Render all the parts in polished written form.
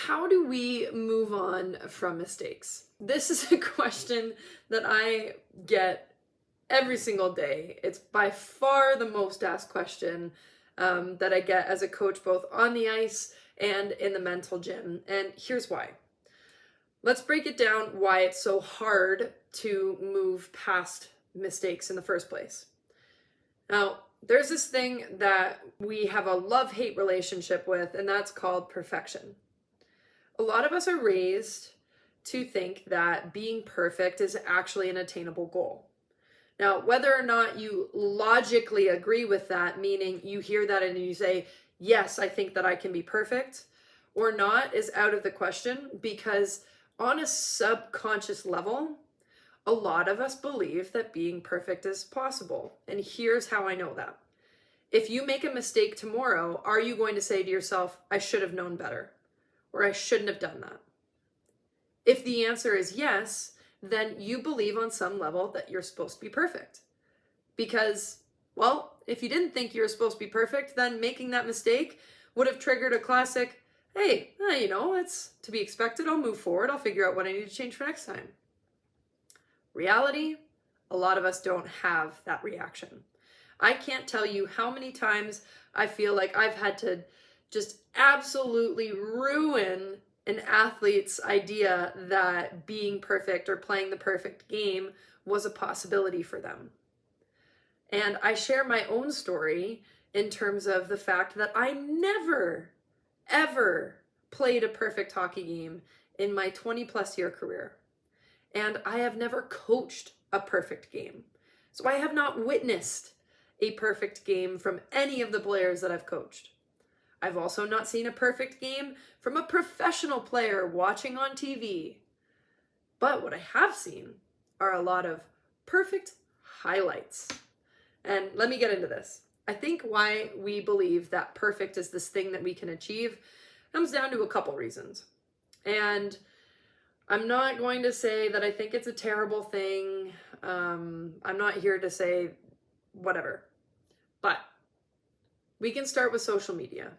how do we move on from mistakes? This is a question that I get every single day. It's by far the most asked question that I get as a coach, both on the ice and in the mental gym. And here's why. Let's break it down why it's so hard to move past mistakes in the first place. Now, there's this thing that we have a love-hate relationship with, and that's called perfection. A lot of us are raised to think that being perfect is actually an attainable goal. Now, whether or not you logically agree with that, meaning you hear that and you say, yes, I think that I can be perfect, or not, is out of the question, because on a subconscious level, a lot of us believe that being perfect is possible. And here's how I know that. If you make a mistake tomorrow, are you going to say to yourself, I should have known better, or I shouldn't have done that? If the answer is yes, then you believe on some level that you're supposed to be perfect. Because, well, if you didn't think you were supposed to be perfect, then making that mistake would have triggered a classic, hey, it's to be expected, I'll move forward, I'll figure out what I need to change for next time. Reality, a lot of us don't have that reaction. I can't tell you how many times I feel like I've had to just absolutely ruin an athlete's idea that being perfect or playing the perfect game was a possibility for them. And I share my own story in terms of the fact that I never, ever played a perfect hockey game in my 20+ year career. And I have never coached a perfect game. So I have not witnessed a perfect game from any of the players that I've coached. I've also not seen a perfect game from a professional player watching on TV. But what I have seen are a lot of perfect highlights. And let me get into this. I think why we believe that perfect is this thing that we can achieve comes down to a couple reasons. And I'm not going to say that I think it's a terrible thing. I'm not here to say whatever. But we can start with social media.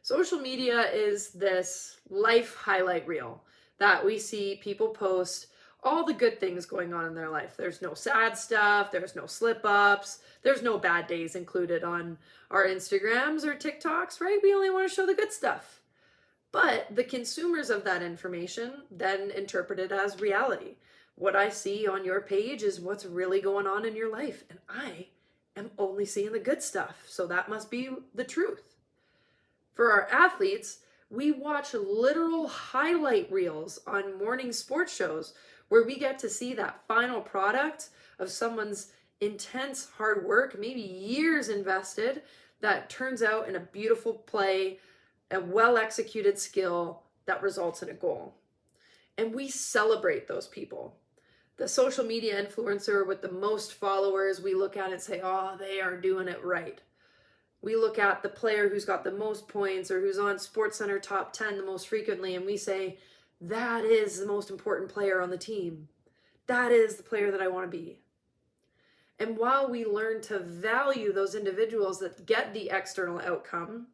Social media is this life highlight reel that we see people post all the good things going on in their life. There's no sad stuff, there's no slip-ups, there's no bad days included on our Instagrams or TikToks, right? We only want to show the good stuff. But the consumers of that information then interpret it as reality. What I see on your page is what's really going on in your life, and I am only seeing the good stuff, so that must be the truth. For our athletes, we watch literal highlight reels on morning sports shows where we get to see that final product of someone's intense hard work, maybe years invested, that turns out in a beautiful play, a well-executed skill that results in a goal. And we celebrate those people. The social media influencer with the most followers, we look at and say, oh, they are doing it right. We look at the player who's got the most points or who's on SportsCenter top 10 the most frequently, and we say, that is the most important player on the team. That is the player that I want to be. And while we learn to value those individuals that get the external outcome,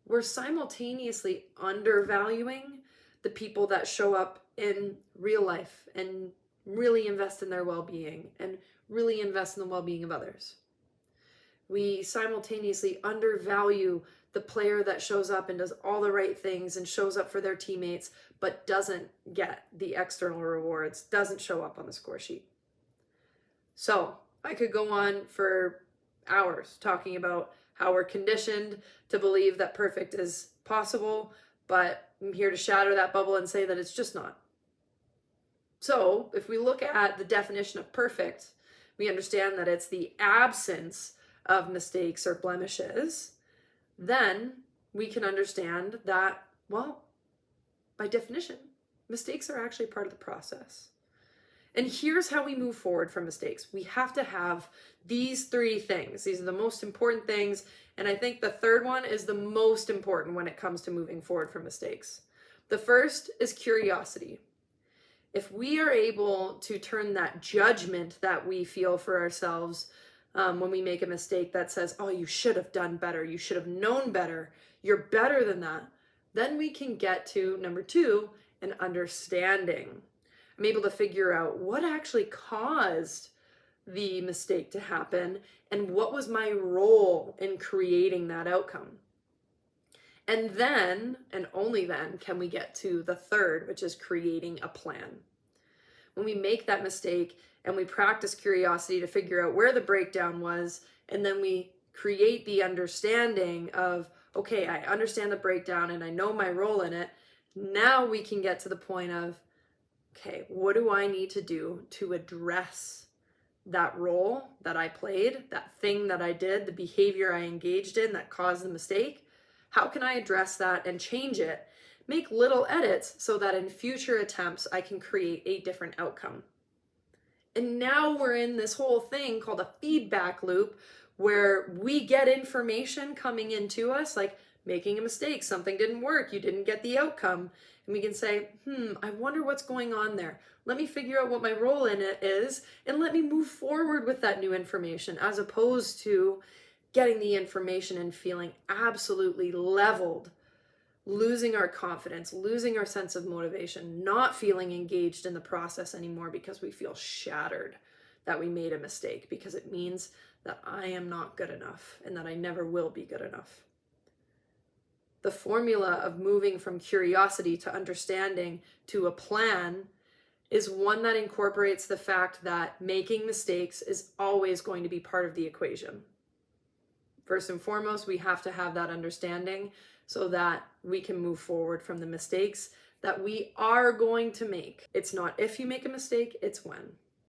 we're simultaneously undervaluing the people that show up in real life and really invest in their well-being and really invest in the well-being of others. We simultaneously undervalue the player that shows up and does all the right things and shows up for their teammates, but doesn't get the external rewards, doesn't show up on the score sheet. So I could go on for hours talking about how we're conditioned to believe that perfect is possible, but I'm here to shatter that bubble and say that it's just not. So if we look at the definition of perfect, we understand that it's the absence of mistakes or blemishes. Then we can understand that, well, by definition, mistakes are actually part of the process. And here's how we move forward from mistakes. We have to have these three things. These are the most important things. And I think the third one is the most important when it comes to moving forward from mistakes. The first is curiosity. If we are able to turn that judgment that we feel for ourselves when we make a mistake that says, oh, you should have done better, you should have known better, you're better than that, Then we can get to number 2, an understanding. I'm able to figure out what actually caused the mistake to happen and what was my role in creating that outcome. And then, and only then, can we get to the 3rd, which is creating a plan. When we make that mistake and we practice curiosity to figure out where the breakdown was, and then we create the understanding of, okay, I understand the breakdown and I know my role in it. Now we can get to the point of, okay, what do I need to do to address that role that I played, that thing that I did, the behavior I engaged in that caused the mistake? How can I address that and change it? Make little edits so that in future attempts I can create a different outcome. And now we're in this whole thing called a feedback loop where we get information coming into us, like making a mistake, something didn't work, you didn't get the outcome. And we can say, I wonder what's going on there. Let me figure out what my role in it is, and let me move forward with that new information, as opposed to getting the information and feeling absolutely leveled, losing our confidence, losing our sense of motivation, not feeling engaged in the process anymore because we feel shattered that we made a mistake, because it means that I am not good enough and that I never will be good enough. The formula of moving from curiosity to understanding to a plan is one that incorporates the fact that making mistakes is always going to be part of the equation. First and foremost, we have to have that understanding so that we can move forward from the mistakes that we are going to make. It's not if you make a mistake, it's when.